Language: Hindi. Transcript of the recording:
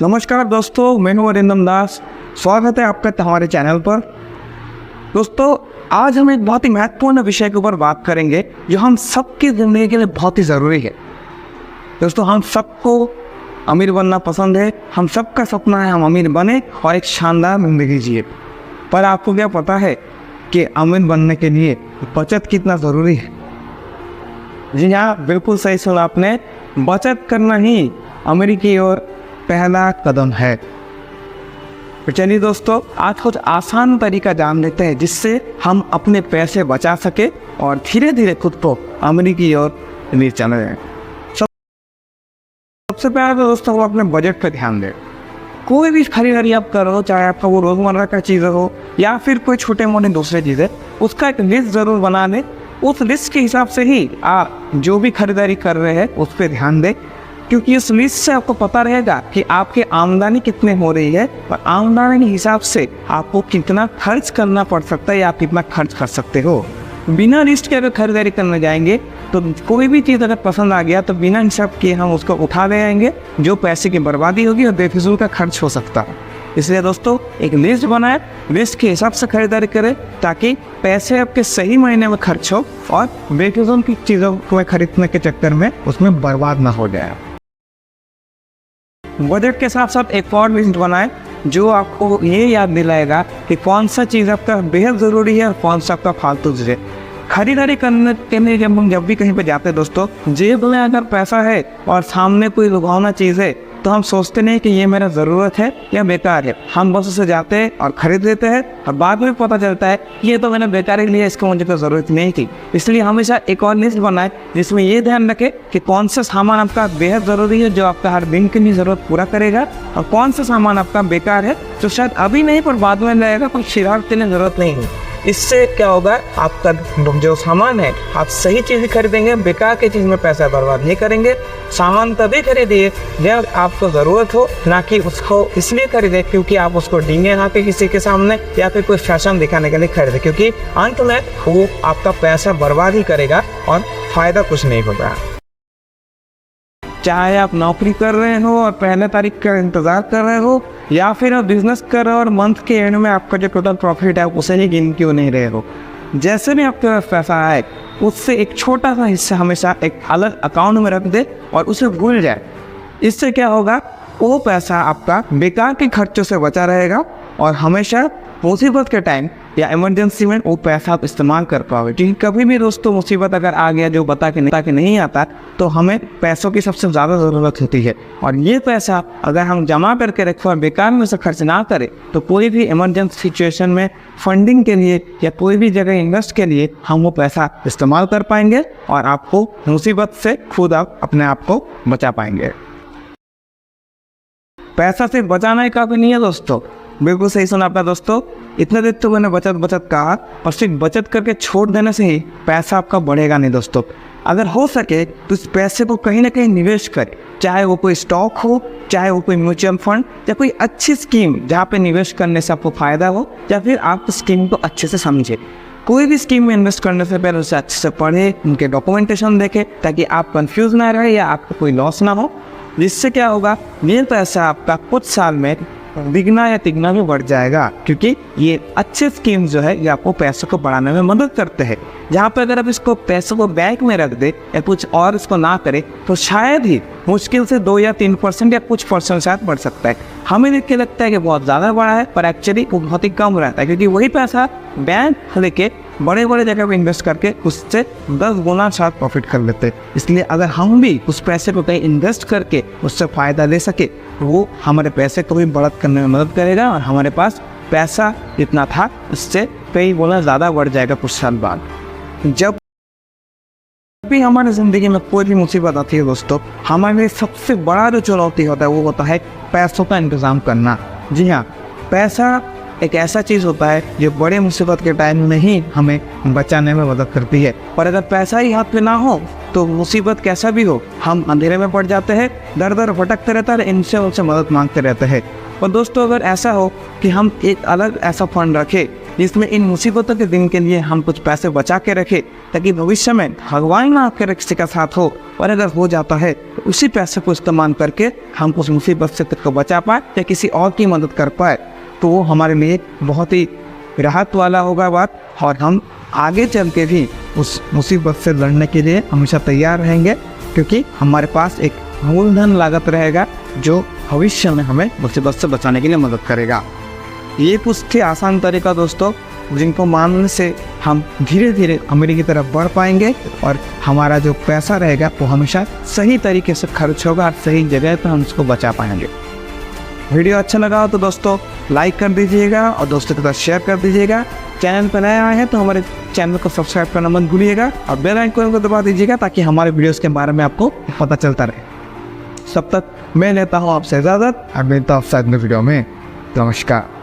नमस्कार दोस्तों, मैं हूं अरिंदम दास। स्वागत है आपका हमारे चैनल पर। दोस्तों, आज हम एक बहुत ही महत्वपूर्ण विषय के ऊपर बात करेंगे जो हम सबकी ज़िंदगी के लिए बहुत ही ज़रूरी है। दोस्तों, हम सबको अमीर बनना पसंद है। हम सबका सपना है हम अमीर बने और एक शानदार ज़िंदगी जिए। पर आपको क्या पता है कि अमीर बनने के लिए बचत कितना ज़रूरी है? जी हाँ, बिल्कुल सही सुना आपने। बचत करना ही अमीरी की ओर पहला कदम है। तो चलिए दोस्तों, आज कुछ आसान तरीका जान लेते हैं जिससे हम अपने पैसे बचा सके और धीरे धीरे खुद को अमीरी की ओर ले चले जाएं। सबसे पहले तो दोस्तों, हम अपने बजट पर ध्यान दें। कोई भी खरीदारी आप करो, चाहे आपका वो रोज़मर्रा का चीज़ हो या फिर कोई छोटे मोटे दूसरे चीज़ें, उसका एक लिस्ट ज़रूर बना लें। उस लिस्ट के हिसाब से ही आप जो भी खरीदारी कर रहे हैं उस पर ध्यान दें, क्योंकि इस लिस्ट से आपको पता रहेगा कि आपकी आमदनी कितने हो रही है और आमदनी के हिसाब से आपको कितना खर्च करना पड़ सकता है या आप कितना खर्च कर सकते हो। बिना लिस्ट के अगर खरीदारी करने जाएंगे तो कोई भी चीज़ अगर पसंद आ गया तो बिना हिसाब के हम उसको उठा ले आएंगे, जो पैसे की बर्बादी होगी और बेफिजूल का खर्च हो सकता है। इसलिए दोस्तों, एक लिस्ट बनाएं, लिस्ट के हिसाब से खरीदारी करें ताकि पैसे आपके सही महीने में खर्च हो और बेफिजूल की चीज़ों को खरीदने के चक्कर में उसमें बर्बाद ना हो जाए। बजट के साथ साथ एक और लिस्ट बनाएं जो आपको ये याद दिलाएगा कि कौन सा चीज़ आपका बेहद ज़रूरी है और कौन सा आपका फालतू चीज़ है। खरीदारी करने के लिए जब भी कहीं पे जाते हैं दोस्तों, जेब में अगर पैसा है और सामने कोई लुभावना चीज़ है तो हम सोचते नहीं कि ये मेरा ज़रूरत है या बेकार है। हम बस उसे जाते हैं और ख़रीद लेते हैं और बाद में पता चलता है ये तो मैंने बेकार ही लिया, इसको मुझे कोई ज़रूरत नहीं थी। इसलिए हमेशा एक और लिस्ट बनाए जिसमें ये ध्यान रखें कि कौन सा सामान आपका बेहद ज़रूरी है जो आपका हर दिन की ज़रूरत पूरा करेगा और कौन सा सामान आपका बेकार है जो शायद अभी नहीं पर बाद में लगेगा पर फिलहाल के लिए ज़रूरत नहीं है। इससे क्या होगा, आपका जो सामान है आप सही चीज़ खरीदेंगे, बेकार की चीज़ में पैसा बर्बाद नहीं करेंगे। सामान तभी खरीदिए जब आपको ज़रूरत हो, ना कि उसको इसलिए खरीदे क्योंकि आप उसको डींगे यहाँ पे किसी के सामने या फिर कोई फैशन दिखाने के लिए खरीदे, क्योंकि अंत में वो आपका पैसा बर्बाद ही करेगा और फ़ायदा कुछ नहीं होगा। चाहे आप नौकरी कर रहे हो और पहले तारीख का इंतज़ार कर रहे हो या फिर आप बिजनेस कर रहे हो और मंथ के एंड में आपका जो टोटल प्रॉफिट है उसे ही गिन क्यों नहीं रहे हो, जैसे भी आपके पास पैसा आए उससे एक छोटा सा हिस्सा हमेशा एक अलग अकाउंट में रख दे और उसे भूल जाए। इससे क्या होगा, वो पैसा आपका बेकार के खर्चों से बचा रहेगा और हमेशा मुसीबत के टाइम या इमरजेंसी में वो पैसा आप इस्तेमाल कर पाओगे। क्योंकि कभी भी दोस्तों मुसीबत अगर आ गया जो बता के नहीं आता तो हमें पैसों की सबसे ज़्यादा ज़रूरत होती है और ये पैसा अगर हम जमा करके रखें और बेकार में से खर्च ना करें तो कोई भी इमरजेंसी सिचुएशन में फंडिंग के लिए या कोई भी जगह इन्वेस्ट के लिए हम वो पैसा इस्तेमाल कर पाएंगे और आपको मुसीबत से खुद आप अपने आप को बचा पाएंगे। पैसा सिर्फ बचाना ही काफ़ी नहीं है दोस्तों। बिल्कुल सही सुना आपने दोस्तों। इतने देर तो मैंने बचत कहा और सिर्फ बचत करके छोड़ देने से ही पैसा आपका बढ़ेगा नहीं दोस्तों। अगर हो सके तो इस पैसे को कहीं ना कहीं निवेश करें, चाहे वो कोई स्टॉक हो, चाहे वो कोई म्यूचुअल फंड या कोई अच्छी स्कीम जहाँ पे निवेश करने से आपको फ़ायदा हो, या फिर आप स्कीम को अच्छे से समझें। कोई भी स्कीम में इन्वेस्ट करने से पहले उसे अच्छे से पढ़ें, उनके डॉक्यूमेंटेशन देखें ताकि आप कंफ्यूज ना रहे या आपको कोई लॉस ना हो। जिससे क्या होगा, ये पैसा आपका कुछ साल में दिगना या तिगना भी बढ़ जाएगा, क्योंकि ये अच्छे स्कीम जो है ये आपको पैसों को बढ़ाने में मदद करते हैं। जहाँ पे अगर आप इसको पैसों को बैंक में रख दे या कुछ और इसको ना करें तो शायद ही मुश्किल से 2 या 3% या कुछ परसेंट शायद बढ़ सकता है। हमें देख के लगता है कि बहुत ज़्यादा बढ़ा है, पर एक्चुअली वो बहुत ही कम रहता है, क्योंकि वही पैसा बैंक लेके बड़े बड़े जगह पे इन्वेस्ट करके उससे 10 गुना शायद प्रॉफिट कर लेते हैं। इसलिए अगर हम भी उस पैसे को कहीं इन्वेस्ट करके उससे फ़ायदा ले सके तो वो हमारे पैसे को भी बढ़त करने में मदद करेगा और हमारे पास पैसा जितना था उससे कई गुना ज़्यादा बढ़ जाएगा कुछ साल बाद। जब भी हमारी ज़िंदगी में कोई भी मुसीबत आती है दोस्तों, हमारे लिए सबसे बड़ा जो चुनौती होता है वो होता है पैसों का इंतज़ाम करना। जी हाँ, पैसा एक ऐसा चीज़ होता है जो बड़े मुसीबत के टाइम में ही हमें बचाने में मदद करती है, और अगर पैसा ही हाथ में ना हो तो मुसीबत कैसा भी हो हम अंधेरे में पड़ जाते हैं, दर दर भटकते रहते हैं, इनसे उनसे मदद मांगते रहते हैं। और दोस्तों, अगर ऐसा हो कि हम एक अलग ऐसा फंड रखें जिसमें इन मुसीबतों के दिन के लिए हम कुछ पैसे बचा के रखें ताकि भविष्य में भगवान ना आपके किसी का साथ हो और अगर हो जाता है उसी पैसे को इस्तेमाल करके हम उस मुसीबत से खुद को बचा पाए या किसी और की मदद कर पाए, तो वो हमारे लिए बहुत ही राहत वाला होगा बात, और हम आगे चल के भी उस मुसीबत से लड़ने के लिए हमेशा तैयार रहेंगे, क्योंकि हमारे पास एक मूलधन लागत रहेगा जो भविष्य में हमें मुसीबत से बचाने के लिए मदद करेगा। ये कुछ थे आसान तरीका दोस्तों, जिनको मानने से हम धीरे धीरे अमीरी की तरफ बढ़ पाएंगे और हमारा जो पैसा रहेगा वो हमेशा सही तरीके से खर्च होगा और सही जगह पर हम उसको बचा पाएंगे। वीडियो अच्छा लगा हो तो दोस्तों लाइक कर दीजिएगा और दोस्तों के साथ शेयर कर दीजिएगा। चैनल पर नया आए हैं तो हमारे चैनल को सब्सक्राइब करना मत भूलिएगा और बेल आइकन को दबा दीजिएगा ताकि हमारे वीडियोस के बारे में आपको पता चलता रहे। तब तक मैं लेता हूँ आपसे इजाज़त और मिलता हूँ आपसे अगले वीडियो में। नमस्कार।